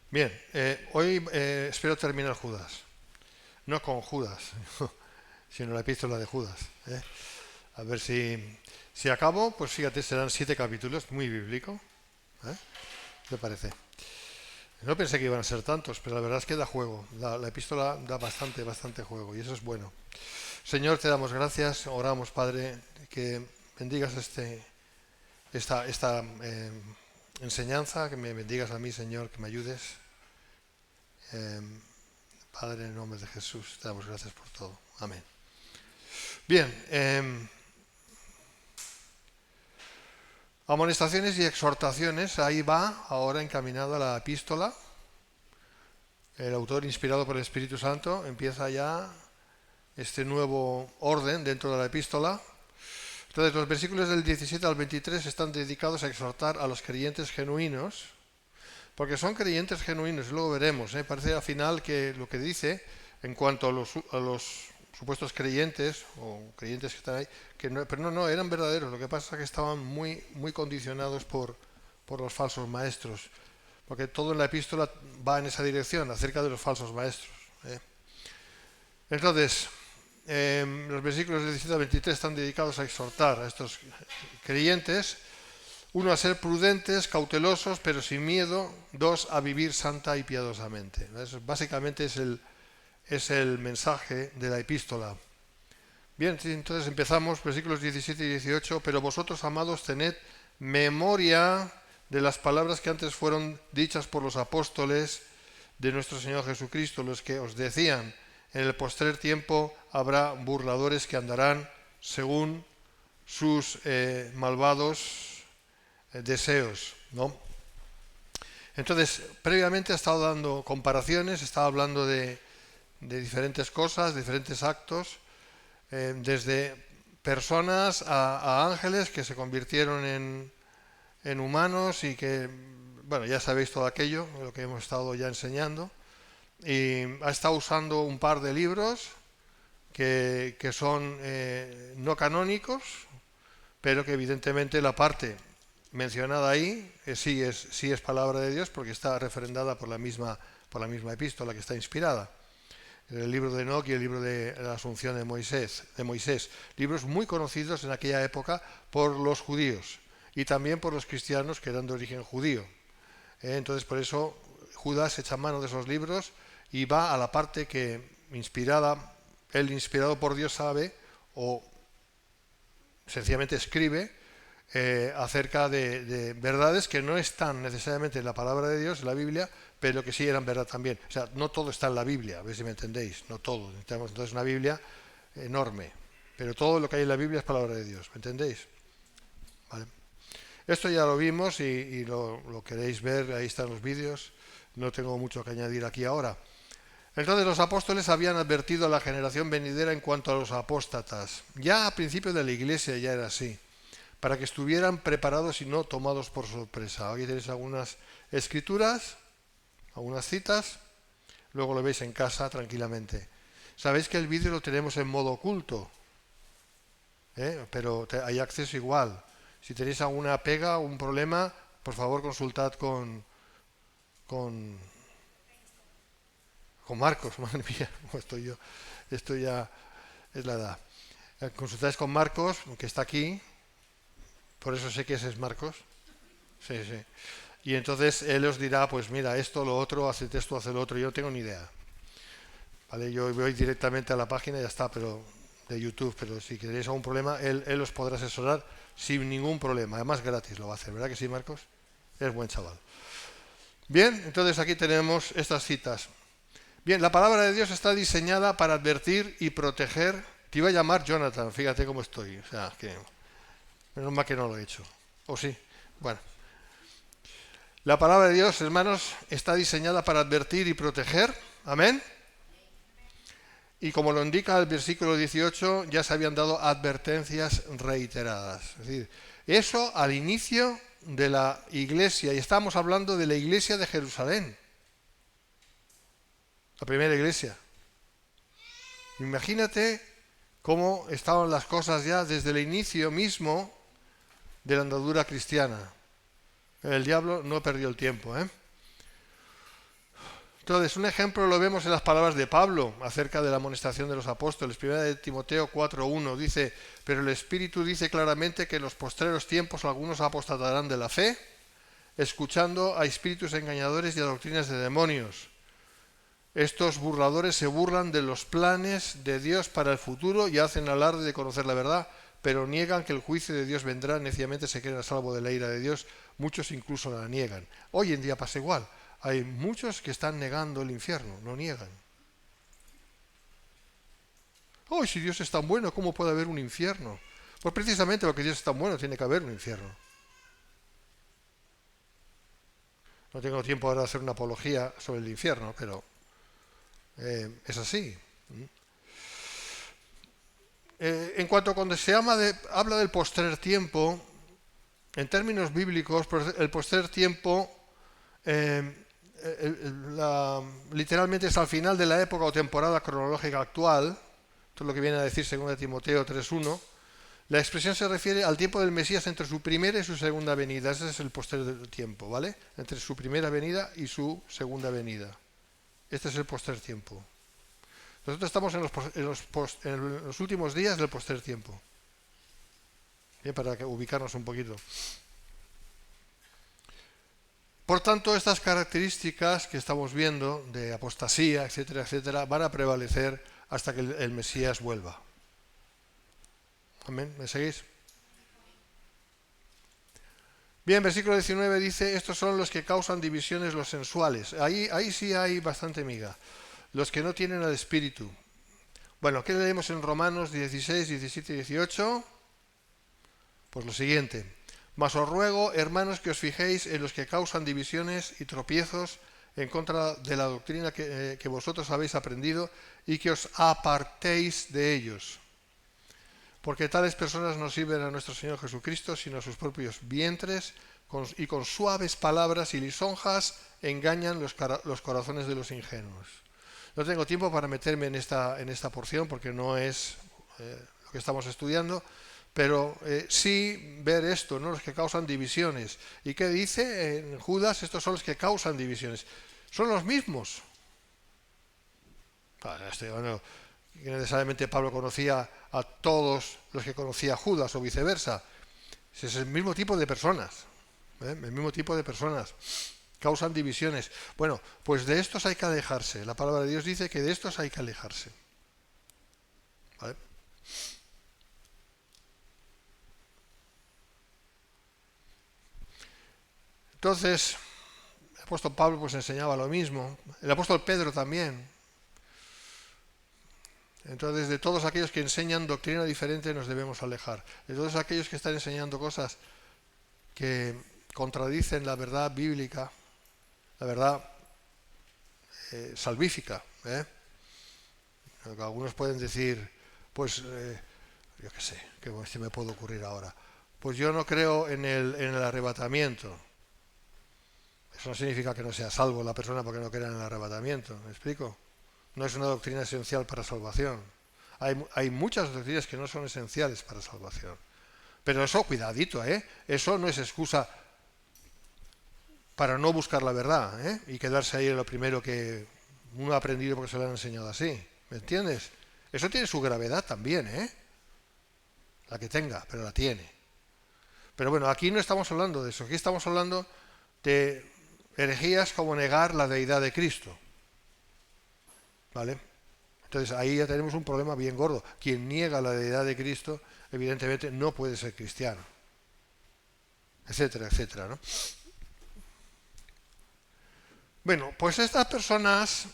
Bien, hoy espero terminar Judas. No con Judas, sino la epístola de Judas. A ver si acabo, pues fíjate, serán 7 capítulos, muy bíblico. ¿eh? ¿Qué te parece? No pensé que iban a ser tantos, pero la verdad es que da juego. La epístola da bastante juego y eso es bueno. Señor, te damos gracias, oramos, Padre, que bendigas esta enseñanza, que me bendigas a mí, Señor, que me ayudes. Eh, Padre, en el nombre de Jesús, te damos gracias por todo. Amén. Bien, amonestaciones y exhortaciones, ahí va ahora encaminada la epístola. El autor, inspirado por el Espíritu Santo, empieza ya este nuevo orden dentro de la epístola. Entonces, los versículos del 17 al 23 están dedicados a exhortar a los creyentes genuinos, porque son creyentes genuinos, luego veremos. Parece al final que lo que dice en cuanto a los supuestos creyentes o creyentes que están ahí, pero no, eran verdaderos. Lo que pasa es que estaban muy condicionados por los falsos maestros, porque todo en la epístola va en esa dirección, acerca de los falsos maestros. Entonces, los versículos del 17 al 23 están dedicados a exhortar a estos creyentes. 1, a ser prudentes, cautelosos, pero sin miedo. 2, a vivir santa y piadosamente. Eso básicamente es el mensaje de la epístola. Bien, entonces empezamos, versículos 17 y 18. Pero vosotros, amados, tened memoria de las palabras que antes fueron dichas por los apóstoles de nuestro Señor Jesucristo, los que os decían: en el postrer tiempo habrá burladores que andarán según sus malvados deseos, ¿no? Entonces, previamente ha estado dando comparaciones, estaba hablando de diferentes cosas, diferentes actos, desde personas a ángeles que se convirtieron en humanos y que, bueno, ya sabéis todo aquello, lo que hemos estado ya enseñando. Y ha estado usando un par de libros que son no canónicos, pero que evidentemente la parte mencionada ahí sí es palabra de Dios, porque está referendada por la misma epístola que está inspirada. El libro de Enoc y el libro de la Asunción de Moisés, libros muy conocidos en aquella época por los judíos y también por los cristianos que eran de origen judío. Entonces, por eso Judas echa mano de esos libros y va a la parte que el inspirado por Dios sabe, o sencillamente escribe acerca de verdades que no están necesariamente en la palabra de Dios, en la Biblia, pero que sí eran verdad también. O sea, no todo está en la Biblia, a ver si me entendéis, no todo. Necesitamos entonces una Biblia enorme, pero todo lo que hay en la Biblia es palabra de Dios, ¿me entendéis? ¿Vale? Esto ya lo vimos y lo queréis ver, ahí están los vídeos, no tengo mucho que añadir aquí ahora. Entonces los apóstoles habían advertido a la generación venidera en cuanto a los apóstatas. Ya a principio de la iglesia ya era así, para que estuvieran preparados y no tomados por sorpresa. Aquí tenéis algunas escrituras, algunas citas, luego lo veis en casa tranquilamente. Sabéis que el vídeo lo tenemos en modo oculto, pero hay acceso igual. Si tenéis alguna pega o un problema, por favor consultad con Marcos. Madre mía, ¿cómo estoy yo? Esto ya es la edad. Consultáis con Marcos, que está aquí, por eso sé que ese es Marcos. Sí, sí. Y entonces él os dirá, pues mira, esto, lo otro, haced esto, haced lo otro. Yo no tengo ni idea. ¿Vale? Yo voy directamente a la página y ya está, pero de YouTube. Pero si queréis algún problema, él os podrá asesorar sin ningún problema. Además, gratis lo va a hacer, ¿verdad que sí, Marcos? Es buen chaval. Bien, entonces aquí tenemos estas citas. Bien, la palabra de Dios está diseñada para advertir y proteger. Te iba a llamar Jonathan, fíjate cómo estoy. O sea, que menos mal que no lo he hecho. ¿O sí? Bueno. La palabra de Dios, hermanos, está diseñada para advertir y proteger. Amén. Y como lo indica el versículo 18, ya se habían dado advertencias reiteradas. Es decir, eso al inicio de la iglesia, y estamos hablando de la iglesia de Jerusalén, la primera iglesia. Imagínate cómo estaban las cosas ya desde el inicio mismo de la andadura cristiana. El diablo no perdió el tiempo, Entonces, un ejemplo lo vemos en las palabras de Pablo acerca de la amonestación de los apóstoles. Primera de Timoteo 4:1 dice: pero el Espíritu dice claramente que en los postreros tiempos algunos apostatarán de la fe, escuchando a espíritus engañadores y a doctrinas de demonios. Estos burladores se burlan de los planes de Dios para el futuro y hacen alarde de conocer la verdad, pero niegan que el juicio de Dios vendrá. Neciamente se creen a salvo de la ira de Dios. Muchos incluso la niegan. Hoy en día pasa igual. Hay muchos que están negando el infierno, lo niegan. ¡Oh, si Dios es tan bueno, ¿cómo puede haber un infierno? Pues precisamente porque Dios es tan bueno, tiene que haber un infierno. No tengo tiempo ahora de hacer una apología sobre el infierno, pero es así. En cuanto cuando se habla del postrer tiempo, en términos bíblicos, el postrer tiempo literalmente es al final de la época o temporada cronológica actual. Esto es lo que viene a decir 2 Timoteo 3:1. La expresión se refiere al tiempo del Mesías entre su primera y su segunda venida. Ese es el postrer tiempo, ¿vale? Entre su primera venida y su segunda venida. Este es el postrer tiempo. Nosotros estamos en los últimos días del postrer tiempo. Bien, para ubicarnos un poquito. Por tanto, estas características que estamos viendo de apostasía, etcétera, etcétera, van a prevalecer hasta que el Mesías vuelva. Amén. ¿Me seguís? Bien, versículo 19 dice: estos son los que causan divisiones, los sensuales. Ahí sí hay bastante miga. Los que no tienen el Espíritu. Bueno, ¿qué leemos en Romanos 16, 17 y 18? Pues lo siguiente: mas os ruego, hermanos, que os fijéis en los que causan divisiones y tropiezos en contra de la doctrina que vosotros habéis aprendido, y que os apartéis de ellos. Porque tales personas no sirven a nuestro Señor Jesucristo, sino a sus propios vientres, y con suaves palabras y lisonjas engañan los corazones de los ingenuos. No tengo tiempo para meterme en esta porción, porque no es lo que estamos estudiando, pero sí ver esto, ¿no? Los que causan divisiones. ¿Y qué dice en Judas? Estos son los que causan divisiones. Son los mismos. Bueno, necesariamente Pablo conocía a todos los que conocía Judas o viceversa. Es el mismo tipo de personas. El mismo tipo de personas. Causan divisiones. Bueno, pues de estos hay que alejarse. La palabra de Dios dice que de estos hay que alejarse. ¿Vale? Entonces, el apóstol Pablo pues enseñaba lo mismo. El apóstol Pedro también. Entonces, de todos aquellos que enseñan doctrina diferente nos debemos alejar. De todos aquellos que están enseñando cosas que contradicen la verdad bíblica, la verdad salvífica. Algunos pueden decir, pues, yo qué sé, ¿qué se me puede ocurrir ahora? Pues yo no creo en el arrebatamiento. Eso no significa que no sea salvo la persona porque no crea en el arrebatamiento. ¿Me explico? No es una doctrina esencial para salvación. Hay muchas doctrinas que no son esenciales para salvación. Pero eso, cuidadito, eso no es excusa para no buscar la verdad, y quedarse ahí en lo primero que uno ha aprendido porque se lo han enseñado así. ¿Me entiendes? Eso tiene su gravedad también, la que tenga, pero la tiene. Pero bueno, aquí no estamos hablando de eso. Aquí estamos hablando de herejías como negar la deidad de Cristo. ¿Vale? Entonces ahí ya tenemos un problema bien gordo. Quien niega la deidad de Cristo, evidentemente no puede ser cristiano. Etcétera, etcétera, ¿no? Bueno, pues estas personas,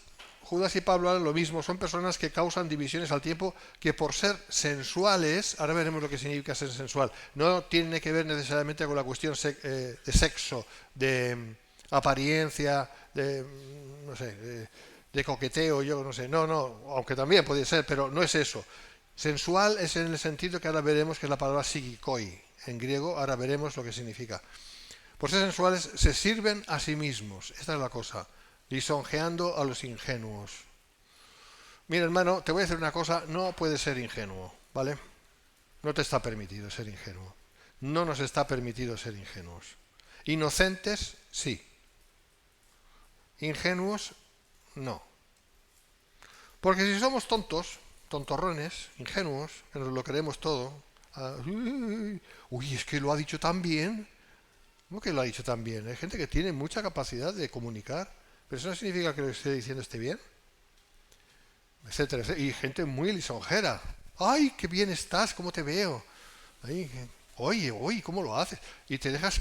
Judas y Pablo hablan lo mismo, son personas que causan divisiones al tiempo, que por ser sensuales, ahora veremos lo que significa ser sensual, no tiene que ver necesariamente con la cuestión de sexo, de apariencia, de, no sé, de coqueteo, yo no sé, no, aunque también puede ser, pero no es eso. Sensual es en el sentido que ahora veremos, que es la palabra psikikoi en griego, ahora veremos lo que significa. Por ser sensuales se sirven a sí mismos, esta es la cosa, lisonjeando a los ingenuos. Mira, hermano, te voy a decir una cosa, no puedes ser ingenuo, ¿vale? No te está permitido ser ingenuo. No nos está permitido ser ingenuos. Inocentes, sí. Ingenuos, No. Porque si somos tontos, tontorrones, ingenuos, que nos lo creemos todo, uy, es que lo ha dicho tan bien. ¿Cómo que lo ha dicho tan bien? Hay gente que tiene mucha capacidad de comunicar, pero eso no significa que lo que esté diciendo esté bien, etcétera, etcétera. Y gente muy lisonjera. ¡Ay, qué bien estás! ¿Cómo te veo? Ay, oye, ¿cómo lo haces? Y te dejas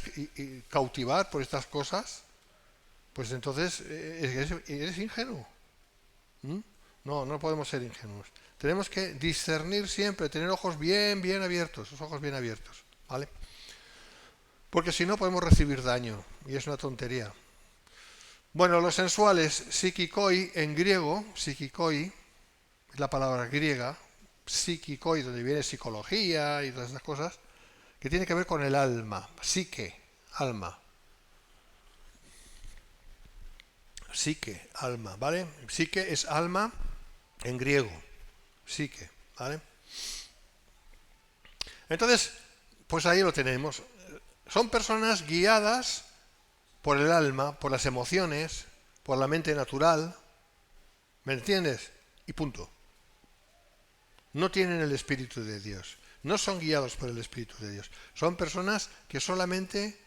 cautivar por estas cosas, pues entonces eres ingenuo. ¿Mm? No, no podemos ser ingenuos. Tenemos que discernir siempre, tener ojos bien, bien abiertos, los ojos bien abiertos, ¿vale? Porque si no podemos recibir daño, y es una tontería. Bueno, los sensuales, psikikoi en griego, psikikoi, es la palabra griega, psikikoi, donde viene psicología y todas esas cosas, que tiene que ver con el alma, psique, alma. Psique, alma, ¿vale? Psique es alma en griego, psique, ¿vale? Entonces, pues ahí lo tenemos. Son personas guiadas por el alma, por las emociones, por la mente natural, ¿me entiendes? Y punto. No tienen el Espíritu de Dios, no son guiados por el Espíritu de Dios. Son personas que solamente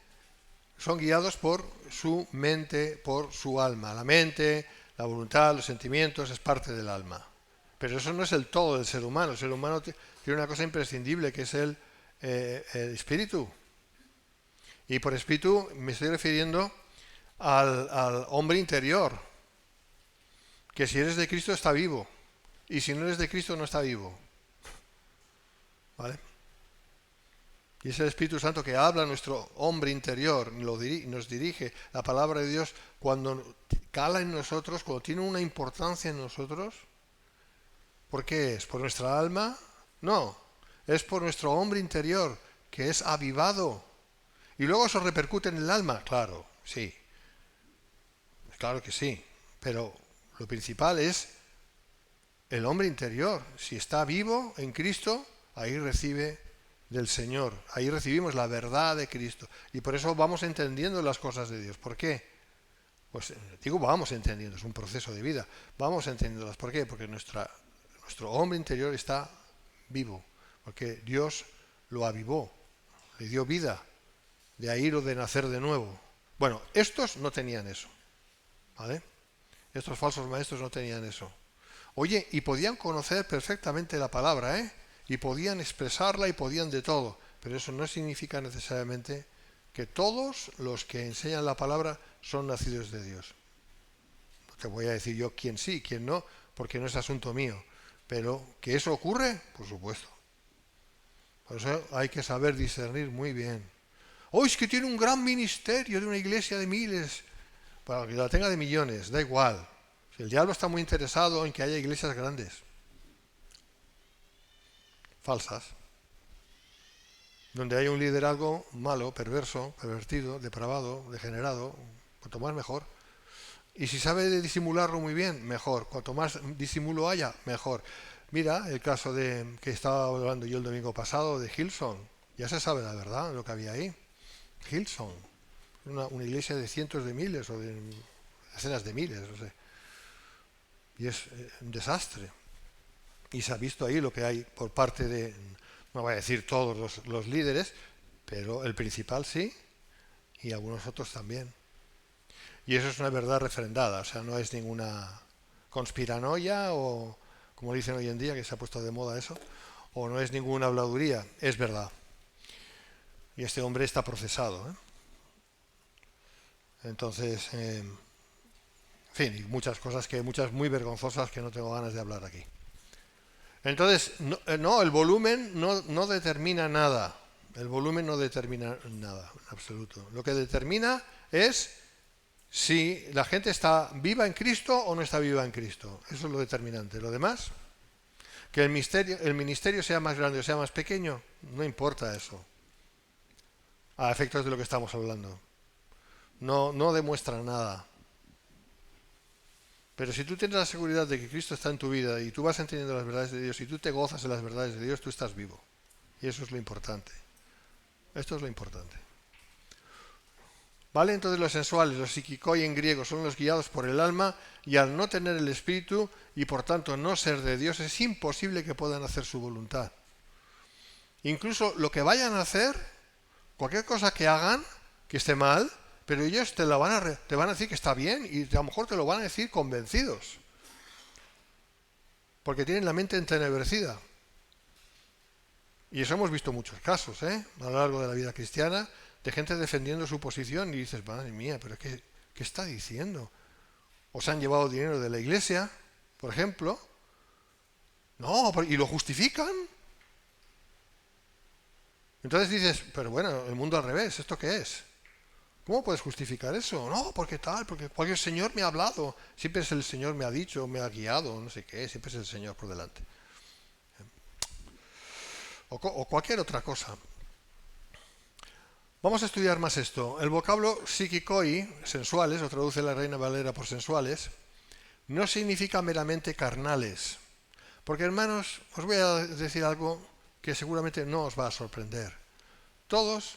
son guiados por su mente, por su alma. La mente, la voluntad, los sentimientos es parte del alma. Pero eso no es el todo del ser humano. El ser humano tiene una cosa imprescindible que es el espíritu. Y por espíritu me estoy refiriendo al hombre interior, que si eres de Cristo está vivo, y si no eres de Cristo no está vivo. ¿Vale? Y es el Espíritu Santo que habla a nuestro hombre interior, nos dirige. La palabra de Dios, cuando cala en nosotros, cuando tiene una importancia en nosotros, ¿por qué es? ¿Por nuestra alma? No, es por nuestro hombre interior, que es avivado. Y luego eso repercute en el alma, claro, sí. Claro que sí, pero lo principal es el hombre interior. Si está vivo en Cristo, ahí recibe del Señor, ahí recibimos la verdad de Cristo. Y por eso vamos entendiendo las cosas de Dios. ¿Por qué? Pues digo, vamos entendiendo, es un proceso de vida. Vamos entendiéndolas. ¿Por qué? Porque nuestro hombre interior está vivo, porque Dios lo avivó, le dio vida. De ahí lo de nacer de nuevo. Bueno, estos no tenían eso, ¿vale? Estos falsos maestros no tenían eso. Oye, y podían conocer perfectamente la palabra, ¿eh? Y podían expresarla y podían de todo. Pero eso no significa necesariamente que todos los que enseñan la palabra son nacidos de Dios. No te voy a decir yo quién sí, quién no, porque no es asunto mío. Pero que eso ocurre, por supuesto. Por eso hay que saber discernir muy bien. Oh, es que tiene un gran ministerio de una iglesia de miles. Para que la tenga de millones, da igual. Si el diablo está muy interesado en que haya iglesias grandes. Falsas. Donde hay un liderazgo malo, perverso, pervertido, depravado, degenerado, cuanto más mejor. Y si sabe disimularlo muy bien, mejor. Cuanto más disimulo haya, mejor. Mira el caso de que estaba hablando yo el domingo pasado de Hillsong. Ya se sabe la verdad, lo que había ahí. Hillsong. Una iglesia de cientos de miles o de decenas de miles, no sé. Y es un desastre. Y se ha visto ahí lo que hay por parte de, no voy a decir todos los líderes, pero el principal sí, y algunos otros también. Y eso es una verdad refrendada, o sea, no es ninguna conspiranoia o, como dicen hoy en día, que se ha puesto de moda eso, o no es ninguna habladuría, es verdad. Y este hombre está procesado, ¿eh? Entonces, en fin, y muchas cosas muchas muy vergonzosas que no tengo ganas de hablar aquí. Entonces, no, el volumen no determina nada. El volumen no determina nada, en absoluto. Lo que determina es si la gente está viva en Cristo o no está viva en Cristo. Eso es lo determinante. Lo demás, que el ministerio sea más grande o sea más pequeño, no importa eso. A efectos de lo que estamos hablando. No demuestra nada. Pero si tú tienes la seguridad de que Cristo está en tu vida y tú vas entendiendo las verdades de Dios y tú te gozas de las verdades de Dios, tú estás vivo. Y eso es lo importante. Esto es lo importante. ¿Vale? Entonces los sensuales, los psiquikoi en griego, son los guiados por el alma y al no tener el espíritu y por tanto no ser de Dios, es imposible que puedan hacer su voluntad. Incluso lo que vayan a hacer, cualquier cosa que hagan, que esté mal, pero ellos te van a decir que está bien y a lo mejor te lo van a decir convencidos. Porque tienen la mente entenebrecida. Y eso hemos visto muchos casos, a lo largo de la vida cristiana, de gente defendiendo su posición y dices, madre mía, pero ¿qué está diciendo? ¿O se han llevado dinero de la iglesia, por ejemplo? No, y lo justifican. Entonces dices, pero bueno, el mundo al revés, ¿esto qué es? ¿Cómo puedes justificar eso? No, porque tal, porque el Señor me ha hablado, siempre es el Señor me ha dicho, me ha guiado, no sé qué, siempre es el Señor por delante. O cualquier otra cosa. Vamos a estudiar más esto. El vocablo psiquikoi, sensuales, o traduce la Reina Valera por sensuales, no significa meramente carnales. Porque, hermanos, os voy a decir algo que seguramente no os va a sorprender. Todos,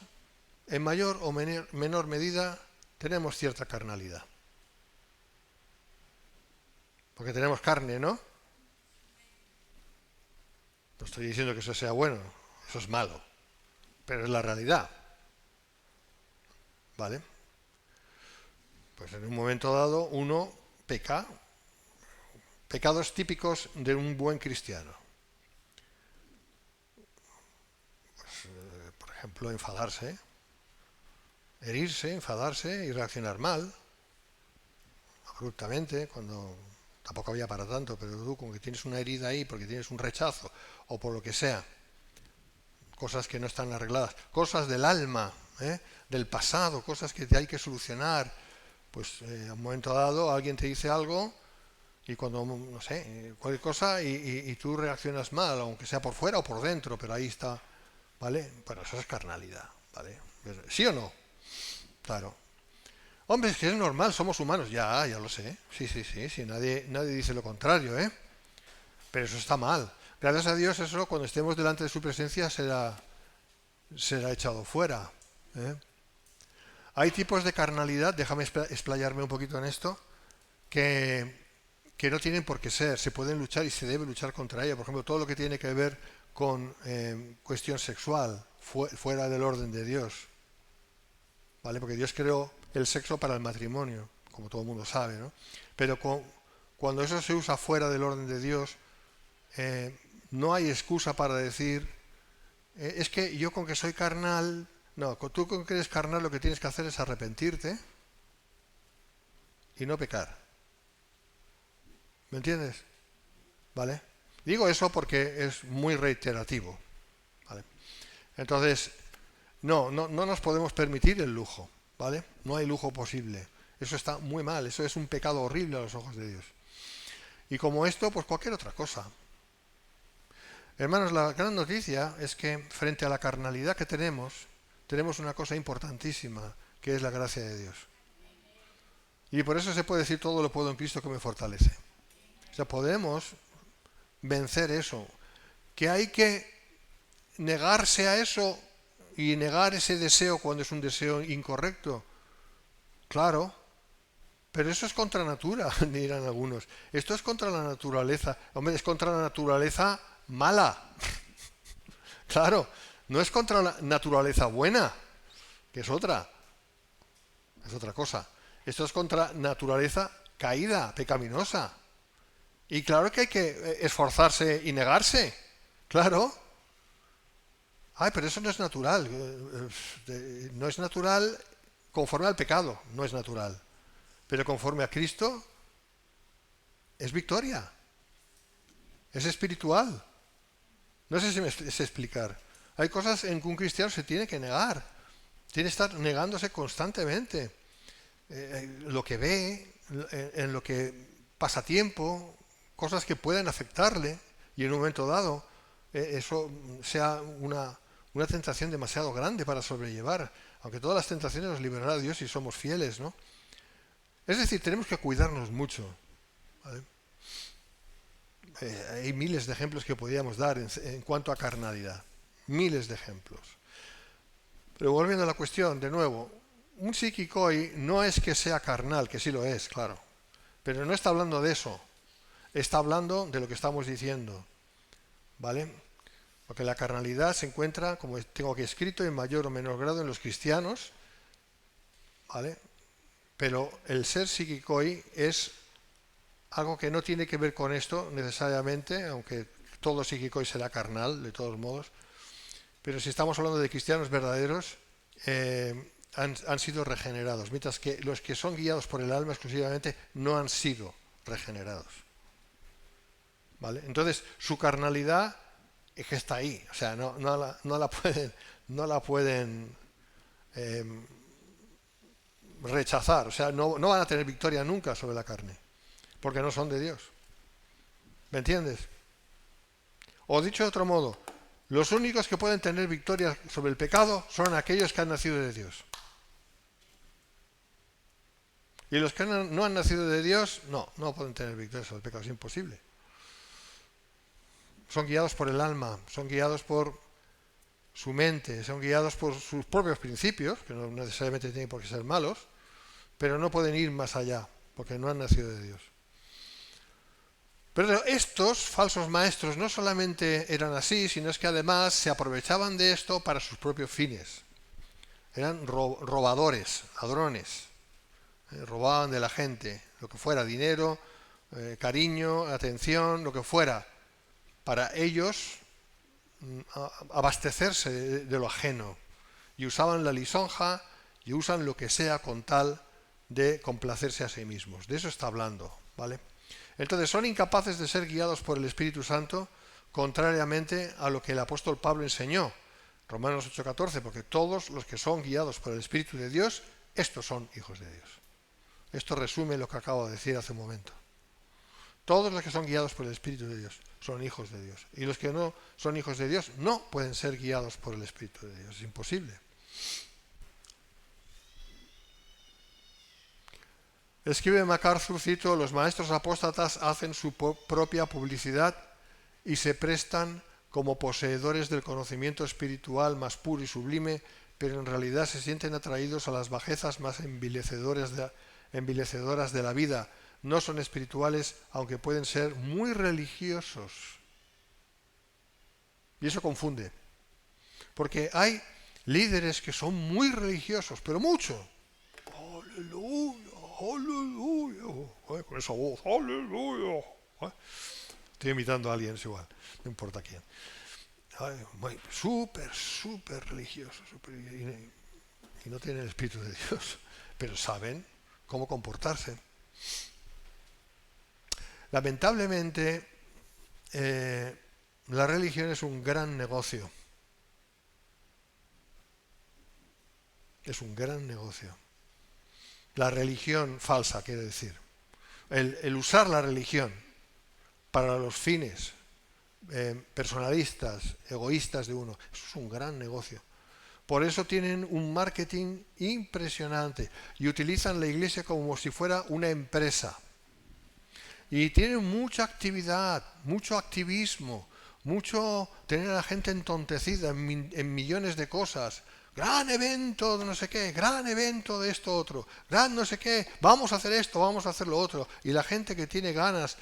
en mayor o menor medida, tenemos cierta carnalidad. Porque tenemos carne, ¿no? No estoy diciendo que eso sea bueno, eso es malo, pero es la realidad. ¿Vale? Pues en un momento dado uno peca, pecados típicos de un buen cristiano. Pues, por ejemplo, enfadarse, herirse, enfadarse y reaccionar mal, abruptamente, cuando tampoco había para tanto, pero tú con que tienes una herida ahí porque tienes un rechazo o por lo que sea, cosas que no están arregladas, cosas del alma, del pasado, cosas que hay que solucionar, pues a un momento dado alguien te dice algo y cuando, no sé, cualquier cosa y tú reaccionas mal, aunque sea por fuera o por dentro, pero ahí está, ¿vale? Bueno, eso es carnalidad, ¿vale? ¿Sí o no? Claro. Hombre, es que es normal, somos humanos, ya lo sé, sí, nadie dice lo contrario, pero eso está mal. Gracias a Dios eso cuando estemos delante de su presencia será echado fuera. Hay tipos de carnalidad, déjame explayarme un poquito en esto, que no tienen por qué ser, se pueden luchar y se debe luchar contra ella. Por ejemplo, todo lo que tiene que ver con cuestión sexual, fuera del orden de Dios. ¿Vale? Porque Dios creó el sexo para el matrimonio, como todo el mundo sabe, ¿no? Pero cuando eso se usa fuera del orden de Dios, no hay excusa para decir, es que yo con que soy carnal, no, tú con que eres carnal lo que tienes que hacer es arrepentirte y no pecar. ¿Me entiendes? ¿Vale? Digo eso porque es muy reiterativo. ¿Vale? Entonces, no nos podemos permitir el lujo, ¿vale? No hay lujo posible. Eso está muy mal, eso es un pecado horrible a los ojos de Dios. Y como esto, pues cualquier otra cosa. Hermanos, la gran noticia es que frente a la carnalidad que tenemos una cosa importantísima, que es la gracia de Dios. Y por eso se puede decir todo lo puedo en Cristo que me fortalece. O sea, podemos vencer eso. Que hay que negarse a eso y negar ese deseo cuando es un deseo incorrecto. Claro, pero eso es contra natura, dirán algunos. Esto es contra la naturaleza. Hombre, es contra la naturaleza mala. Claro, no es contra la naturaleza buena, que es otra cosa. Esto es contra naturaleza caída, pecaminosa. Y claro que hay que esforzarse y negarse. Claro. Ay, pero eso no es natural. No es natural conforme al pecado, no es natural. Pero conforme a Cristo es victoria. Es espiritual. No sé si me sé explicar. Hay cosas en que un cristiano se tiene que negar. Tiene que estar negándose constantemente. Lo que ve, en lo que pasa tiempo, cosas que pueden afectarle y en un momento dado eso sea una tentación demasiado grande para sobrellevar, aunque todas las tentaciones nos liberará Dios si somos fieles, ¿no? Es decir, tenemos que cuidarnos mucho, ¿vale? Hay miles de ejemplos que podríamos dar en cuanto a carnalidad, miles de ejemplos. Pero volviendo a la cuestión, de nuevo, un psiquicoi no es que sea carnal, que sí lo es, claro, pero no está hablando de eso, está hablando de lo que estamos diciendo, ¿vale? Porque la carnalidad se encuentra, como tengo aquí escrito, en mayor o menor grado en los cristianos, ¿vale? Pero el ser psiquicoi es algo que no tiene que ver con esto necesariamente, aunque todo psiquicoi será carnal, de todos modos. Pero si estamos hablando de cristianos verdaderos, han sido regenerados, mientras que los que son guiados por el alma exclusivamente no han sido regenerados. ¿Vale? Entonces, su carnalidad es que está ahí, o sea, no la pueden rechazar, o sea, no van a tener victoria nunca sobre la carne, porque no son de Dios. ¿Me entiendes? O dicho de otro modo, los únicos que pueden tener victoria sobre el pecado son aquellos que han nacido de Dios. Y los que no han nacido de Dios, no pueden tener victoria sobre el pecado, es imposible. Son guiados por el alma, son guiados por su mente, son guiados por sus propios principios, que no necesariamente tienen por qué ser malos, pero no pueden ir más allá, porque no han nacido de Dios. Pero estos falsos maestros no solamente eran así, sino es que además se aprovechaban de esto para sus propios fines. Eran robadores, ladrones. Robaban de la gente, lo que fuera, dinero, cariño, atención, lo que fuera, para ellos abastecerse de lo ajeno. Y usaban la lisonja y usan lo que sea con tal de complacerse a sí mismos. De eso está hablando, ¿vale? Entonces son incapaces de ser guiados por el Espíritu Santo, contrariamente a lo que el apóstol Pablo enseñó, Romanos 8:14, porque todos los que son guiados por el Espíritu de Dios, estos son hijos de Dios. Esto resume lo que acabo de decir hace un momento. Todos los que son guiados por el Espíritu de Dios son hijos de Dios. Y los que no son hijos de Dios no pueden ser guiados por el Espíritu de Dios. Es imposible. Escribe MacArthur, cito, los maestros apóstatas hacen su propia publicidad y se prestan como poseedores del conocimiento espiritual más puro y sublime, pero en realidad se sienten atraídos a las bajezas más envilecedoras de la vida. No son espirituales, aunque pueden ser muy religiosos. Y eso confunde. Porque hay líderes que son muy religiosos, pero mucho. Aleluya, aleluya. Con esa voz, aleluya. Estoy imitando a alguien, es igual, no importa quién. Súper religioso. Y no tienen el Espíritu de Dios, pero saben cómo comportarse. Lamentablemente, la religión es un gran negocio. Es un gran negocio. La religión falsa, quiere decir. El usar la religión para los fines personalistas, egoístas de uno, eso es un gran negocio. Por eso tienen un marketing impresionante y utilizan la iglesia como si fuera una empresa. Y tienen mucha actividad, mucho activismo, mucho tener a la gente entontecida en millones de cosas. Gran evento de no sé qué, gran evento de esto otro, gran no sé qué, vamos a hacer esto, vamos a hacer lo otro. Y la gente que tiene ganas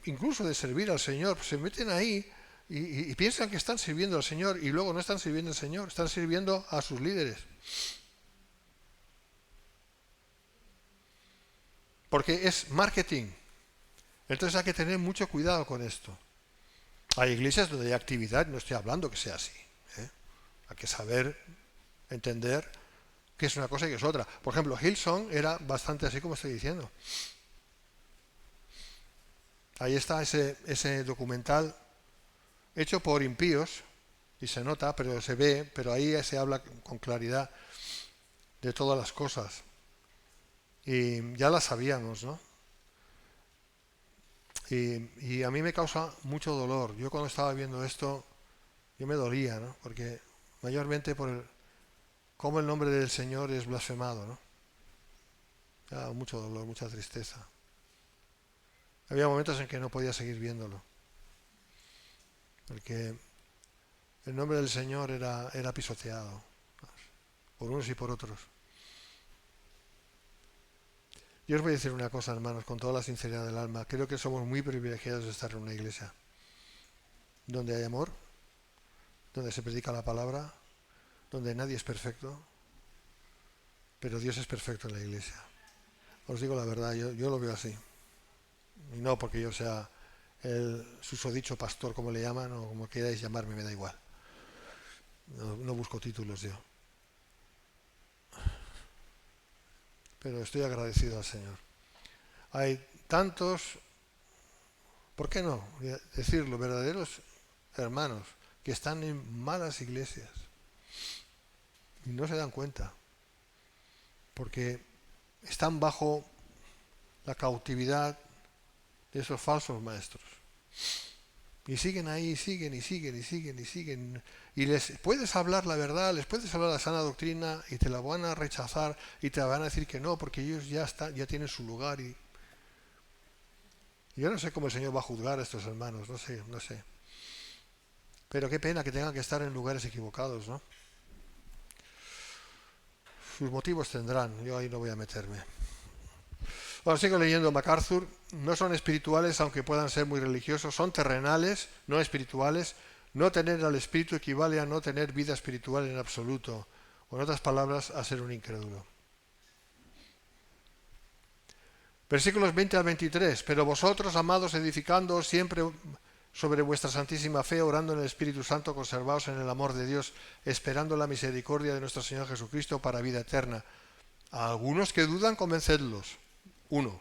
incluso de servir al Señor, se meten ahí y piensan que están sirviendo al Señor y luego no están sirviendo al Señor, están sirviendo a sus líderes. Porque es marketing. Entonces hay que tener mucho cuidado con esto. Hay iglesias donde hay actividad, no estoy hablando que sea así. Hay que saber entender que es una cosa y que es otra. Por ejemplo, Hillsong era bastante así como estoy diciendo. Ahí está ese documental hecho por impíos, y se nota, pero se ve, pero ahí se habla con claridad de todas las cosas. Y ya las sabíamos, ¿no? Y a mí me causa mucho dolor. Yo cuando estaba viendo esto, yo me dolía, ¿no? Porque mayormente por cómo el nombre del Señor es blasfemado, ¿no? Mucho dolor, mucha tristeza. Había momentos en que no podía seguir viéndolo. Porque el nombre del Señor era pisoteado por unos y por otros. Yo os voy a decir una cosa, hermanos, con toda la sinceridad del alma. Creo que somos muy privilegiados de estar en una iglesia donde hay amor, donde se predica la palabra, donde nadie es perfecto, pero Dios es perfecto en la iglesia. Os digo la verdad, yo lo veo así. Y no porque yo sea el susodicho pastor, como le llaman, o como queráis llamarme, me da igual. No busco títulos yo. Pero estoy agradecido al Señor. Hay tantos, ¿por qué no decirlo? Verdaderos hermanos que están en malas iglesias y no se dan cuenta, porque están bajo la cautividad de esos falsos maestros. Y siguen ahí, siguen y siguen y siguen y siguen. Y les puedes hablar la verdad, les puedes hablar la sana doctrina y te la van a rechazar y te van a decir que no, porque ellos ya tienen su lugar. Y yo no sé cómo el Señor va a juzgar a estos hermanos, no sé. Pero qué pena que tengan que estar en lugares equivocados, ¿no? Sus motivos tendrán, yo ahí no voy a meterme. Bueno, sigo leyendo MacArthur. No son espirituales, aunque puedan ser muy religiosos, son terrenales, no espirituales. No tener al espíritu equivale a no tener vida espiritual en absoluto, o en otras palabras, a ser un incrédulo. Versículos 20 al 23. Pero vosotros, amados, edificándoos siempre sobre vuestra santísima fe, orando en el Espíritu Santo, conservaos en el amor de Dios, esperando la misericordia de nuestro Señor Jesucristo para vida eterna. A algunos que dudan, convencedlos. 1.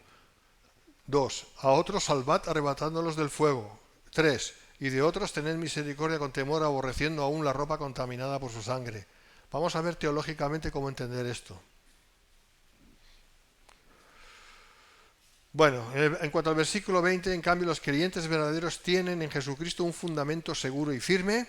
2. A otros salvad arrebatándolos del fuego. 3. Y de otros tened misericordia con temor, aborreciendo aún la ropa contaminada por su sangre. Vamos a ver teológicamente cómo entender esto. Bueno, en cuanto al versículo 20, en cambio, los creyentes verdaderos tienen en Jesucristo un fundamento seguro y firme,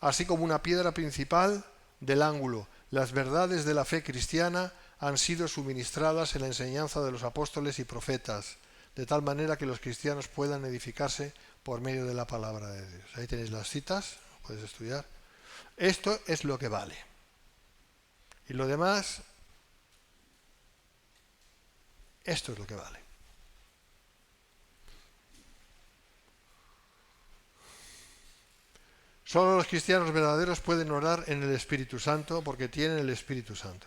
así como una piedra principal del ángulo. Las verdades de la fe cristiana han sido suministradas en la enseñanza de los apóstoles y profetas, de tal manera que los cristianos puedan edificarse por medio de la palabra de Dios. Ahí tenéis las citas, puedes estudiar. Esto es lo que vale. Y lo demás, esto es lo que vale. Solo los cristianos verdaderos pueden orar en el Espíritu Santo porque tienen el Espíritu Santo.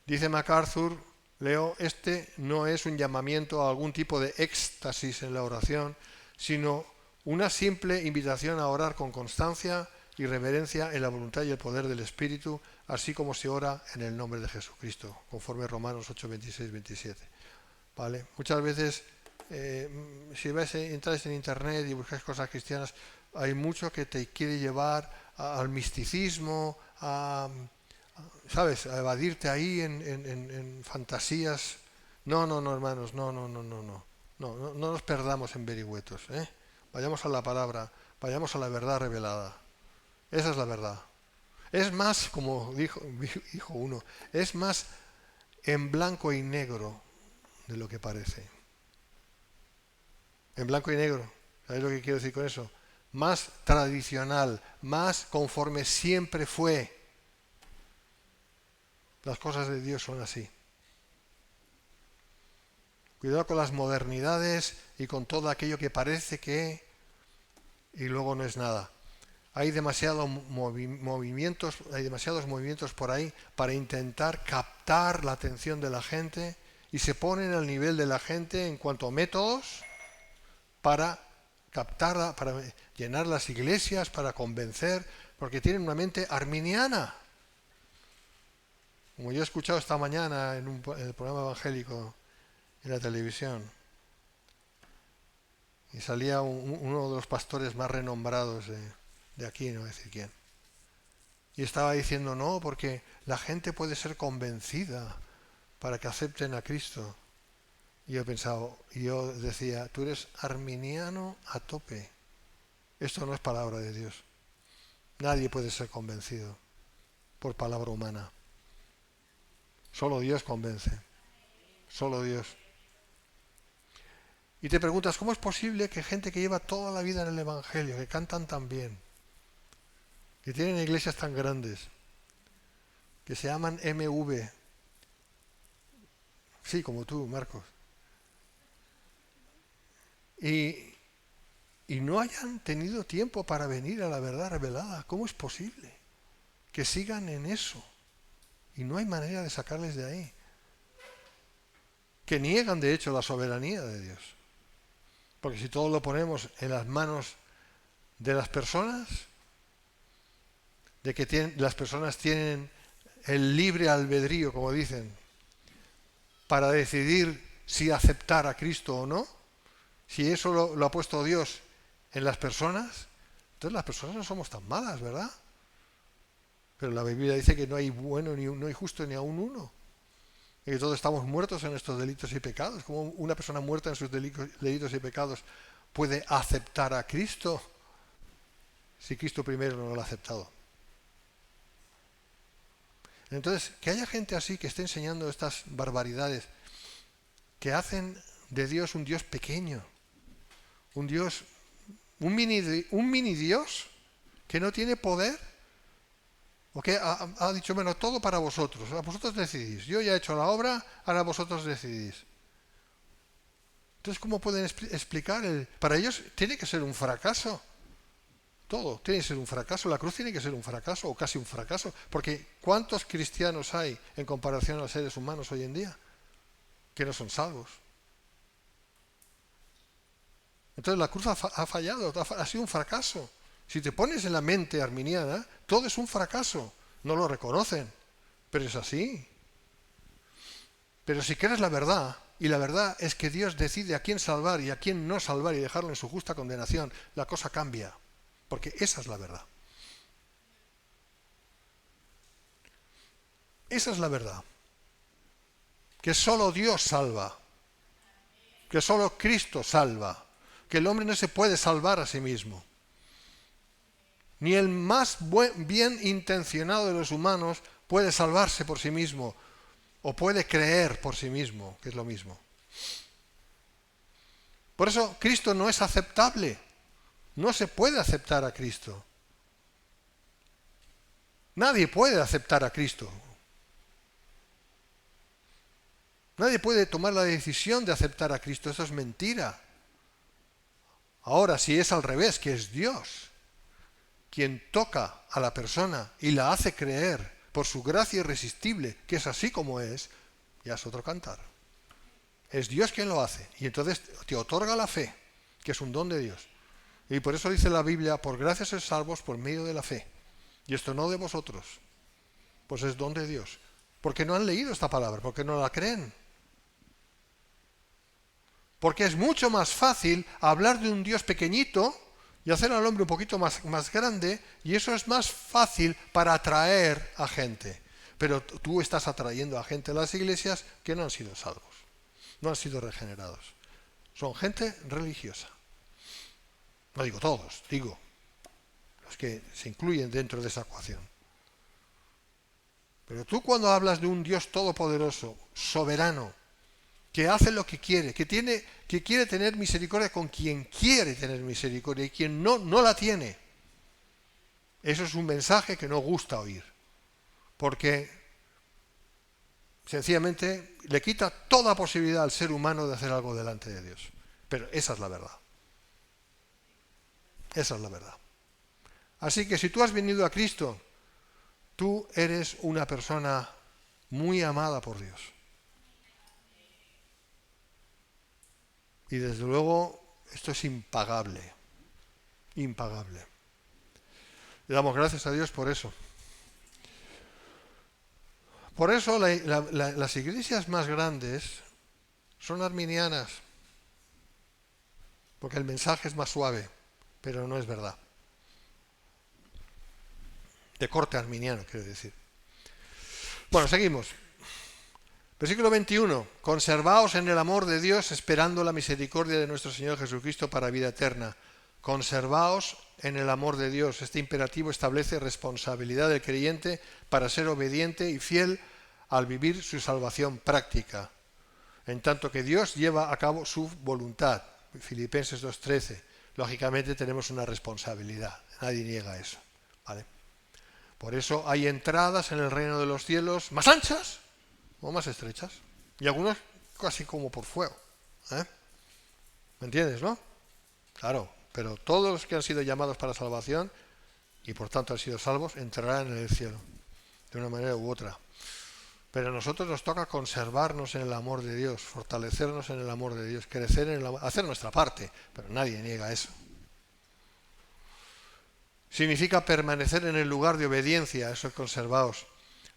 Dice MacArthur, leo, este no es un llamamiento a algún tipo de éxtasis en la oración, sino una simple invitación a orar con constancia y reverencia en la voluntad y el poder del Espíritu, así como se ora en el nombre de Jesucristo, conforme Romanos 8, 26, 27. ¿Vale? Muchas veces, si entráis en internet y buscáis cosas cristianas, hay mucho que te quiere llevar al misticismo, ¿sabes? A evadirte ahí en fantasías. No, hermanos, no nos perdamos en vericuetos, ¿eh? Vayamos a la palabra, vayamos a la verdad revelada. Esa es la verdad. Es más, como dijo uno, es más en blanco y negro de lo que parece. En blanco y negro. ¿Sabéis lo que quiero decir con eso? Más tradicional, más conforme siempre fue. Las cosas de Dios son así. Cuidado con las modernidades y con todo aquello que parece que y luego no es nada. Hay demasiados movimientos por ahí para intentar captar la atención de la gente y se ponen al nivel de la gente en cuanto a métodos para captarla, para llenar las iglesias, para convencer, porque tienen una mente arminiana. Como yo he escuchado esta mañana en el programa evangélico en la televisión, y salía uno de los pastores más renombrados de aquí, no voy a decir quién, y estaba diciendo no, porque la gente puede ser convencida para que acepten a Cristo. Y yo decía, tú eres arminiano a tope. Esto no es palabra de Dios. Nadie puede ser convencido por palabra humana. Solo Dios convence. Solo Dios. Y te preguntas, ¿cómo es posible que gente que lleva toda la vida en el Evangelio, que cantan tan bien, que tienen iglesias tan grandes, que se llaman MV, Sí, como tú, Marcos. Y no hayan tenido tiempo para venir a la verdad revelada. ¿Cómo es posible que sigan en eso? Y no hay manera de sacarles de ahí. Que niegan, de hecho, la soberanía de Dios. Porque si todo lo ponemos en las manos de las personas, de que las personas tienen el libre albedrío, como dicen, para decidir si aceptar a Cristo o no, si eso lo ha puesto Dios en las personas, entonces las personas no somos tan malas, ¿verdad? Pero la Biblia dice que no hay bueno, no hay justo ni aún uno. Y que todos estamos muertos en nuestros delitos y pecados. ¿Cómo una persona muerta en sus delitos y pecados puede aceptar a Cristo si Cristo primero no lo ha aceptado? Entonces, que haya gente así que esté enseñando estas barbaridades, que hacen de Dios un Dios pequeño, un Dios, un mini Dios que no tiene poder, o que ha dicho, bueno, todo para vosotros, vosotros decidís, yo ya he hecho la obra, ahora vosotros decidís. Entonces, ¿cómo pueden explicar? Para ellos tiene que ser un fracaso. Todo tiene que ser un fracaso. La cruz tiene que ser un fracaso o casi un fracaso. Porque ¿cuántos cristianos hay en comparación a los seres humanos hoy en día que no son salvos? Entonces la cruz ha fallado, ha sido un fracaso. Si te pones en la mente arminiana, todo es un fracaso. No lo reconocen, pero es así. Pero si crees la verdad, y la verdad es que Dios decide a quién salvar y a quién no salvar y dejarlo en su justa condenación, la cosa cambia. Porque esa es la verdad. Esa es la verdad. Que solo Dios salva. Que solo Cristo salva. Que el hombre no se puede salvar a sí mismo. Ni el más bien intencionado de los humanos puede salvarse por sí mismo. O puede creer por sí mismo, que es lo mismo. Por eso Cristo no es aceptable. No se puede aceptar a Cristo. Nadie puede aceptar a Cristo. Nadie puede tomar la decisión de aceptar a Cristo. Eso es mentira. Ahora, si es al revés, que es Dios quien toca a la persona y la hace creer por su gracia irresistible, que es así como es, ya es otro cantar. Es Dios quien lo hace. Y entonces te otorga la fe, que es un don de Dios. Y por eso dice la Biblia, por gracia sois salvos por medio de la fe. Y esto no de vosotros, pues es don de Dios. Porque no han leído esta palabra, porque no la creen. Porque es mucho más fácil hablar de un Dios pequeñito y hacer al hombre un poquito más grande, y eso es más fácil para atraer a gente. Pero tú estás atrayendo a gente a las iglesias que no han sido salvos, no han sido regenerados. Son gente religiosa. No digo todos, digo los que se incluyen dentro de esa ecuación. Pero tú cuando hablas de un Dios todopoderoso, soberano, que hace lo que quiere, que quiere tener misericordia con quien quiere tener misericordia y quien no la tiene, eso es un mensaje que no gusta oír, porque sencillamente le quita toda posibilidad al ser humano de hacer algo delante de Dios. Pero esa es la verdad. Esa es la verdad. Así que si tú has venido a Cristo, tú eres una persona muy amada por Dios. Y desde luego esto es impagable, impagable. Le damos gracias a Dios por eso. Por eso las iglesias más grandes son arminianas, porque el mensaje es más suave, pero no es verdad. De corte arminiano, quiero decir. Bueno, seguimos. Versículo 21. Conservaos en el amor de Dios, esperando la misericordia de nuestro Señor Jesucristo para vida eterna. Conservaos en el amor de Dios. Este imperativo establece responsabilidad del creyente para ser obediente y fiel al vivir su salvación práctica, en tanto que Dios lleva a cabo su voluntad. Filipenses 2:13. Lógicamente tenemos una responsabilidad. Nadie niega eso. ¿Vale? Por eso hay entradas en el reino de los cielos más anchas o más estrechas. Y algunos casi como por fuego. ¿Me entiendes, no? Claro, pero todos los que han sido llamados para salvación y por tanto han sido salvos entrarán en el cielo, de una manera u otra. Pero a nosotros nos toca conservarnos en el amor de Dios, fortalecernos en el amor de Dios, crecer en el amor, hacer nuestra parte, pero nadie niega eso. Significa permanecer en el lugar de obediencia, eso es conservaos,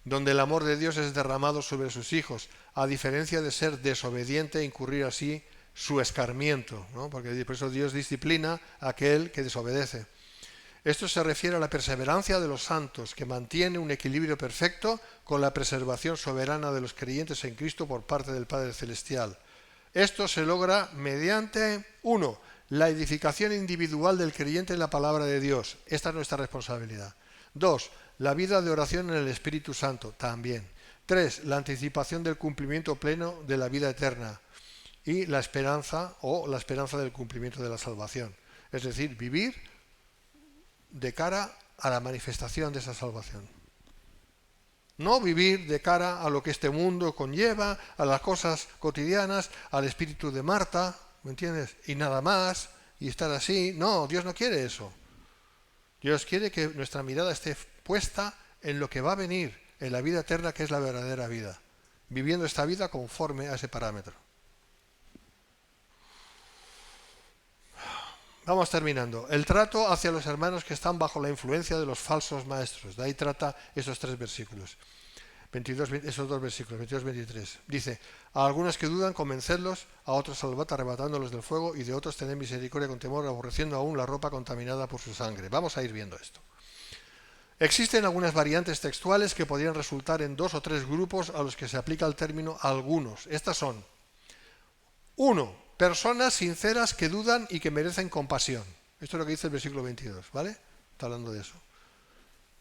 donde el amor de Dios es derramado sobre sus hijos, a diferencia de ser desobediente e incurrir así su escarmiento, ¿no? Porque por eso Dios disciplina a aquel que desobedece. Esto se refiere a la perseverancia de los santos, que mantiene un equilibrio perfecto con la preservación soberana de los creyentes en Cristo por parte del Padre Celestial. Esto se logra mediante, 1, la edificación individual del creyente en la palabra de Dios. Esta es nuestra responsabilidad. 2, la vida de oración en el Espíritu Santo, también. 3, la anticipación del cumplimiento pleno de la vida eterna. Y la esperanza del cumplimiento de la salvación. Es decir, vivir de cara a la manifestación de esa salvación. No vivir de cara a lo que este mundo conlleva, a las cosas cotidianas, al espíritu de Marta, ¿me entiendes? Y nada más, y estar así. No, Dios no quiere eso. Dios quiere que nuestra mirada esté puesta en lo que va a venir, en la vida eterna, que es la verdadera vida, viviendo esta vida conforme a ese parámetro. Vamos terminando. El trato hacia los hermanos que están bajo la influencia de los falsos maestros. De ahí trata esos 3 versículos. Esos 2 versículos, 22-23. Dice, a algunos que dudan, convencerlos, a otros salvad arrebatándolos del fuego, y de otros tened misericordia con temor, aborreciendo aún la ropa contaminada por su sangre. Vamos a ir viendo esto. Existen algunas variantes textuales que podrían resultar en 2 o 3 grupos a los que se aplica el término algunos. Estas son: 1. Personas sinceras que dudan y que merecen compasión. Esto es lo que dice el versículo 22, ¿vale? Está hablando de eso.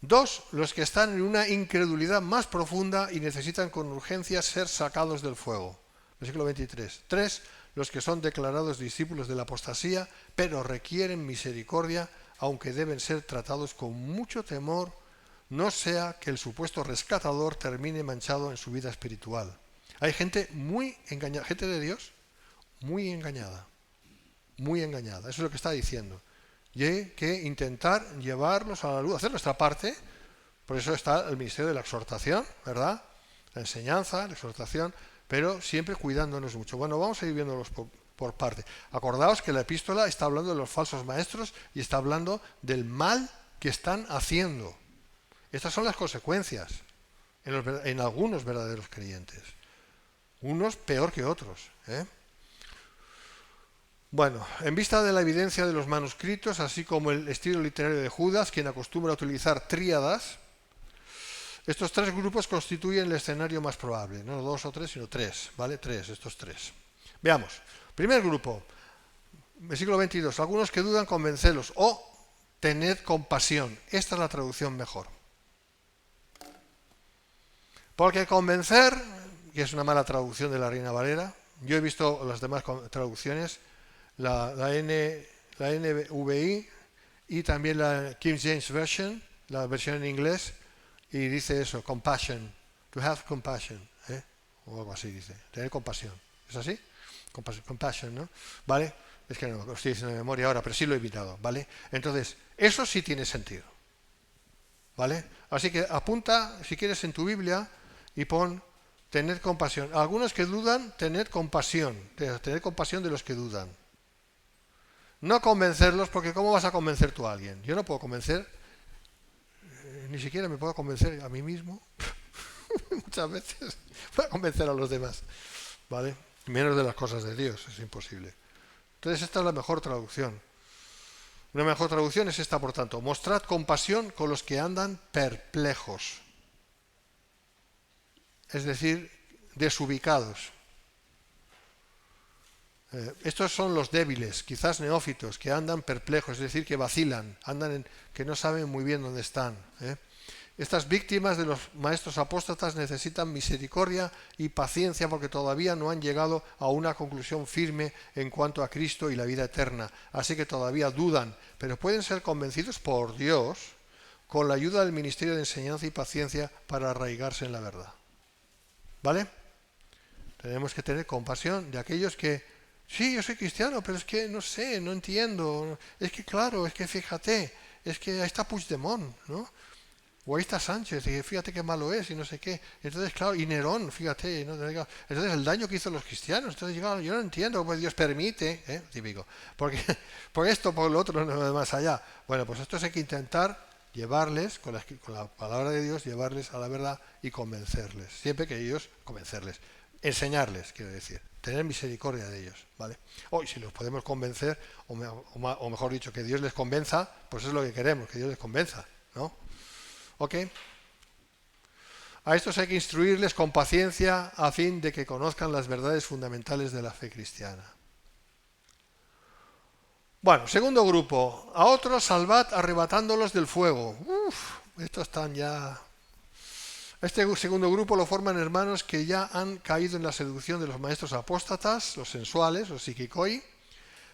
2. Los que están en una incredulidad más profunda y necesitan con urgencia ser sacados del fuego. Versículo 23. 3. Los que son declarados discípulos de la apostasía, pero requieren misericordia, aunque deben ser tratados con mucho temor, no sea que el supuesto rescatador termine manchado en su vida espiritual. Hay gente muy engañada, gente de Dios, muy engañada, eso es lo que está diciendo. Y hay que intentar llevarlos a la luz, hacer nuestra parte. Por eso está el ministerio de la exhortación, ¿verdad? La enseñanza, la exhortación, pero siempre cuidándonos mucho. Bueno, vamos a ir viéndolos por parte. Acordaos que la epístola está hablando de los falsos maestros y está hablando del mal que están haciendo. Estas son las consecuencias en algunos verdaderos creyentes. Unos peor que otros, ¿eh? Bueno, en vista de la evidencia de los manuscritos, así como el estilo literario de Judas, quien acostumbra a utilizar tríadas, estos 3 grupos constituyen el escenario más probable. No 2 o 3, sino 3, ¿vale? 3, estos 3. Veamos. Primer grupo, versículo 22. Algunos que dudan, convencelos, o tened compasión. Esta es la traducción mejor. Porque convencer, que es una mala traducción de la Reina Valera, yo he visto las demás traducciones, la NVI y también la King James Version, la versión en inglés, y dice eso, compassion, to have compassion, o algo así dice, tener compasión. ¿Es así? Compassion, ¿no? ¿Vale? Es que no lo estoy diciendo de memoria ahora, pero sí lo he evitado, ¿vale? Entonces, eso sí tiene sentido, ¿vale? Así que apunta, si quieres, en tu Biblia y pon tener compasión. Algunos que dudan, tener compasión de los que dudan. No convencerlos, porque ¿cómo vas a convencer tú a alguien? Yo no puedo convencer, ni siquiera me puedo convencer a mí mismo. Muchas veces puedo convencer a los demás, ¿vale? Menos de las cosas de Dios, es imposible. Entonces esta es la mejor traducción. Una mejor traducción es esta, por tanto: mostrad compasión con los que andan perplejos, es decir, desubicados. Estos son los débiles, quizás neófitos, que andan perplejos, es decir, que vacilan, que no saben muy bien dónde están. Estas víctimas de los maestros apóstatas necesitan misericordia y paciencia porque todavía no han llegado a una conclusión firme en cuanto a Cristo y la vida eterna. Así que todavía dudan, pero pueden ser convencidos por Dios con la ayuda del ministerio de enseñanza y paciencia para arraigarse en la verdad. ¿Vale? Tenemos que tener compasión de aquellos que, sí, yo soy cristiano, pero es que no sé, no entiendo. Es que claro, es que fíjate, es que ahí está Puigdemont, ¿no? O ahí está Sánchez, y fíjate qué malo es, y no sé qué. Entonces, claro, y Nerón, fíjate, ¿no? Entonces el daño que hizo los cristianos. Entonces, yo no entiendo, pues Dios permite, típico. Porque, por esto, por lo otro, no de más allá. Bueno, pues esto hay que intentar llevarles, con la palabra de Dios, llevarles a la verdad y convencerles. Siempre que ellos, convencerles. Enseñarles, quiero decir. Tener misericordia de ellos, ¿vale? Hoy, si los podemos convencer, o mejor dicho, que Dios les convenza, pues es lo que queremos, que Dios les convenza, ¿no? ¿Ok? A estos hay que instruirles con paciencia a fin de que conozcan las verdades fundamentales de la fe cristiana. Bueno, segundo grupo. A otros salvad arrebatándolos del fuego. Estos están ya... Este segundo grupo lo forman hermanos que ya han caído en la seducción de los maestros apóstatas, los sensuales, los psiquicoi,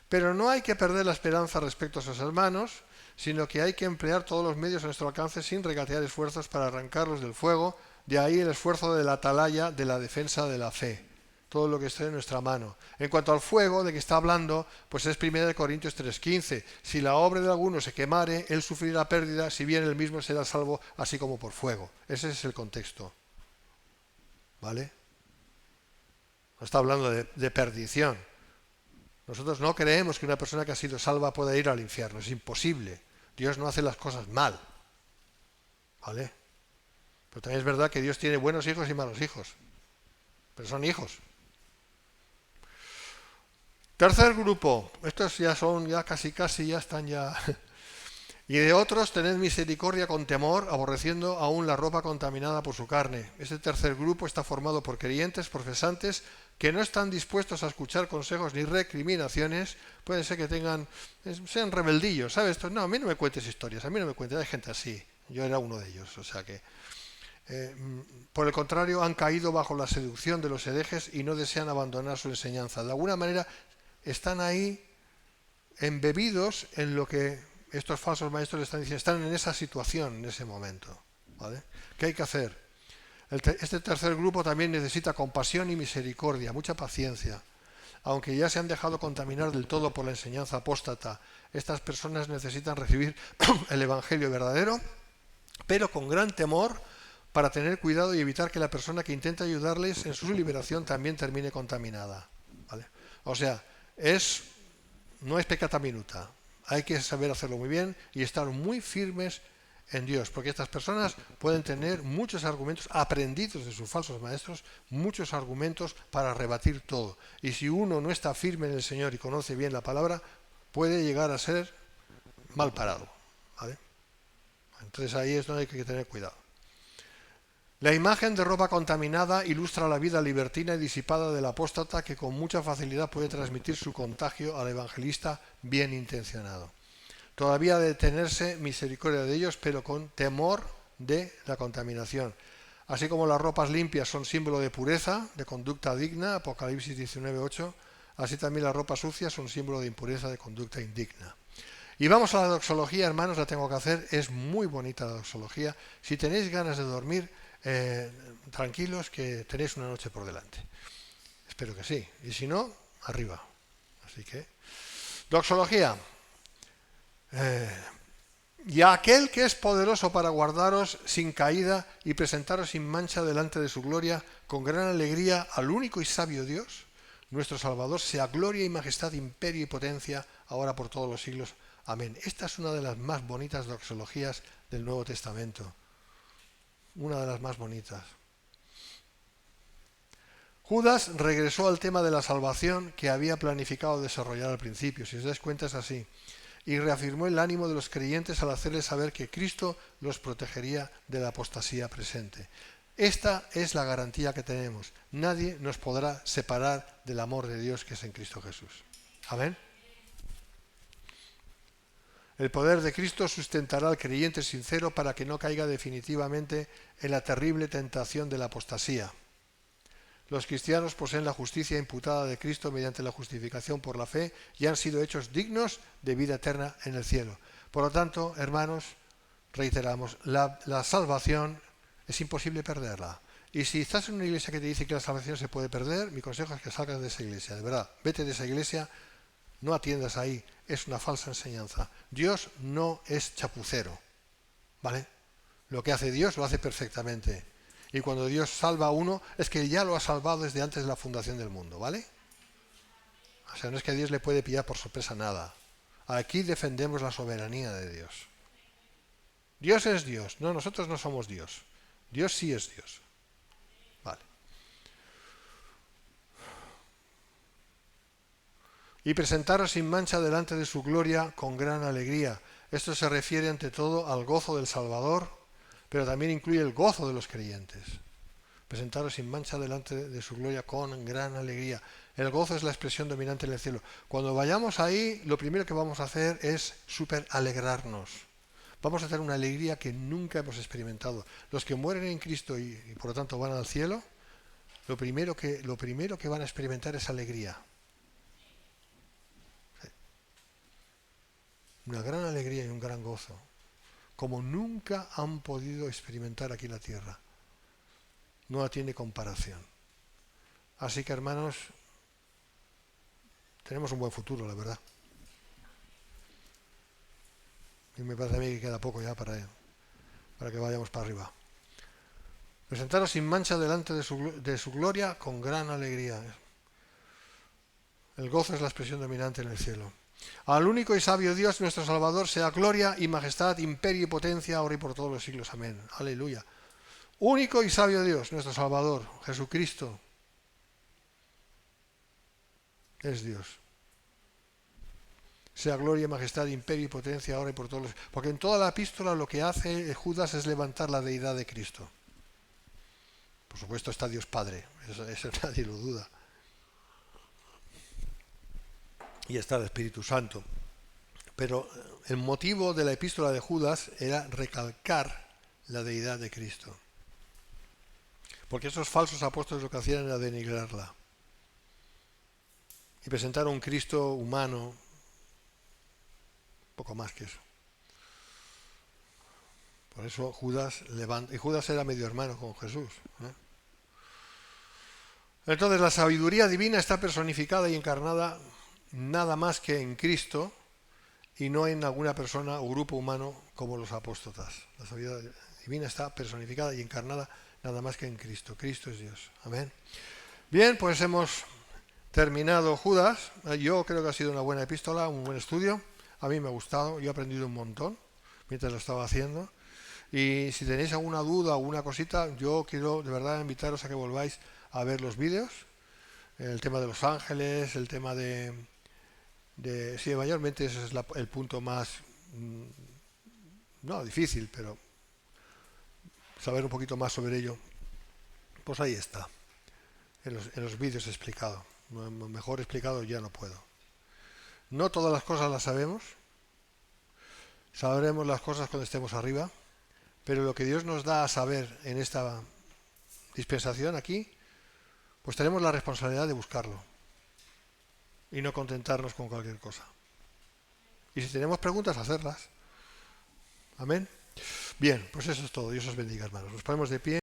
pero no hay que perder la esperanza respecto a sus hermanos, sino que hay que emplear todos los medios a nuestro alcance sin regatear esfuerzos para arrancarlos del fuego. De ahí el esfuerzo de la atalaya de la defensa de la fe, todo lo que esté en nuestra mano. En cuanto al fuego de que está hablando, pues es 1 Corintios 3:15. Si la obra de alguno se quemare, él sufrirá pérdida, si bien él mismo será salvo, así como por fuego. Ese es el contexto. ¿Vale? No está hablando de perdición. Nosotros no creemos que una persona que ha sido salva pueda ir al infierno. Es imposible. Dios no hace las cosas mal. ¿Vale? Pero también es verdad que Dios tiene buenos hijos y malos hijos. Pero son hijos. Tercer grupo. Estos ya son, ya casi, ya están ya... Y de otros, tened misericordia con temor, aborreciendo aún la ropa contaminada por su carne. Este tercer grupo está formado por creyentes, profesantes, que no están dispuestos a escuchar consejos ni recriminaciones. Puede ser que sean rebeldillos, ¿sabes? No, a mí no me cuentes historias, a mí no me cuentes, hay gente así. Yo era uno de ellos, o sea que... por el contrario, han caído bajo la seducción de los herejes y no desean abandonar su enseñanza. De alguna manera están ahí embebidos en lo que estos falsos maestros están diciendo. Están en esa situación, en ese momento. ¿Vale? ¿Qué hay que hacer? Este tercer grupo también necesita compasión y misericordia, mucha paciencia. Aunque ya se han dejado contaminar del todo por la enseñanza apóstata, estas personas necesitan recibir el Evangelio verdadero, pero con gran temor, para tener cuidado y evitar que la persona que intenta ayudarles en su liberación también termine contaminada. ¿Vale? O sea, no es peccata minuta. Hay que saber hacerlo muy bien y estar muy firmes en Dios, porque estas personas pueden tener muchos argumentos aprendidos de sus falsos maestros, muchos argumentos para rebatir todo. Y si uno no está firme en el Señor y conoce bien la palabra, puede llegar a ser mal parado. ¿Vale? Entonces ahí es donde hay que tener cuidado. La imagen de ropa contaminada ilustra la vida libertina y disipada del apóstata, que con mucha facilidad puede transmitir su contagio al evangelista bien intencionado. Todavía ha de tenerse misericordia de ellos, pero con temor de la contaminación. Así como las ropas limpias son símbolo de pureza, de conducta digna, Apocalipsis 19:8, así también las ropas sucias son símbolo de impureza, de conducta indigna. Y vamos a la doxología, hermanos, la tengo que hacer, es muy bonita la doxología. Si tenéis ganas de dormir, tranquilos, que tenéis una noche por delante. Espero que sí, y si no, arriba. Así que, doxología. Y a aquel que es poderoso para guardaros sin caída y presentaros sin mancha delante de su gloria, con gran alegría, al único y sabio Dios, nuestro Salvador, sea gloria y majestad, imperio y potencia, ahora por todos los siglos. Amén. Esta es una de las más bonitas doxologías del Nuevo Testamento. Una de las más bonitas. Judas regresó al tema de la salvación que había planificado desarrollar al principio. Si os dais cuenta es así. Y reafirmó el ánimo de los creyentes al hacerles saber que Cristo los protegería de la apostasía presente. Esta es la garantía que tenemos. Nadie nos podrá separar del amor de Dios que es en Cristo Jesús. Amén. El poder de Cristo sustentará al creyente sincero para que no caiga definitivamente en la terrible tentación de la apostasía. Los cristianos poseen la justicia imputada de Cristo mediante la justificación por la fe y han sido hechos dignos de vida eterna en el cielo. Por lo tanto, hermanos, reiteramos, la salvación es imposible perderla. Y si estás en una iglesia que te dice que la salvación se puede perder, mi consejo es que salgas de esa iglesia, de verdad. Vete de esa iglesia, no atiendas ahí, es una falsa enseñanza. Dios no es chapucero, ¿vale? Lo que hace Dios lo hace perfectamente. Y cuando Dios salva a uno, es que ya lo ha salvado desde antes de la fundación del mundo, ¿vale? O sea, no es que a Dios le puede pillar por sorpresa nada. Aquí defendemos la soberanía de Dios. Dios es Dios, no, nosotros no somos Dios. Dios sí es Dios. Vale. Y presentaros sin mancha delante de su gloria con gran alegría. Esto se refiere ante todo al gozo del Salvador, pero también incluye el gozo de los creyentes. Presentaros sin mancha delante de su gloria con gran alegría. El gozo es la expresión dominante en el cielo. Cuando vayamos ahí, lo primero que vamos a hacer es súper alegrarnos. Vamos a tener una alegría que nunca hemos experimentado. Los que mueren en Cristo y por lo tanto van al cielo, lo primero que van a experimentar es alegría. Una gran alegría y un gran gozo, como nunca han podido experimentar aquí en la tierra. No tiene comparación. Así que, hermanos, tenemos un buen futuro, la verdad. Y me parece a mí que queda poco ya para que vayamos para arriba. Presentaros sin mancha delante de su gloria con gran alegría. El gozo es la expresión dominante en el cielo. Al único y sabio Dios, nuestro Salvador, sea gloria y majestad, imperio y potencia, ahora y por todos los siglos. Amén. Aleluya. Único y sabio Dios, nuestro Salvador, Jesucristo, es Dios. Sea gloria, majestad, imperio y potencia, ahora y por todos los... Porque en toda la epístola lo que hace Judas es levantar la deidad de Cristo. Por supuesto está Dios Padre, eso nadie lo duda. Y está el Espíritu Santo. Pero el motivo de la epístola de Judas era recalcar la deidad de Cristo. Porque esos falsos apóstoles lo que hacían era denigrarla. Y presentar a un Cristo humano, poco más que eso. Por eso Judas levanta, y Judas era medio hermano con Jesús, ¿eh? Entonces la sabiduría divina está personificada y encarnada nada más que en Cristo y no en alguna persona o grupo humano como los apóstotas. La sabiduría divina está personificada y encarnada nada más que en Cristo. Cristo es Dios. Amén. Bien, pues hemos terminado Judas. Yo creo que ha sido una buena epístola, un buen estudio. A mí me ha gustado, yo he aprendido un montón mientras lo estaba haciendo. Y si tenéis alguna duda o alguna cosita, yo quiero de verdad invitaros a que volváis a ver los vídeos. El tema de los ángeles, el tema sí, mayormente ese es el punto más, no difícil, pero saber un poquito más sobre ello. Pues ahí está, en los vídeos explicado. Mejor explicado ya no puedo. No todas las cosas las sabemos. Sabremos las cosas cuando estemos arriba. Pero lo que Dios nos da a saber en esta dispensación aquí, pues tenemos la responsabilidad de buscarlo. Y no contentarnos con cualquier cosa. Y si tenemos preguntas, hacerlas. Amén. Bien, pues eso es todo. Dios os bendiga, hermanos. Nos ponemos de pie.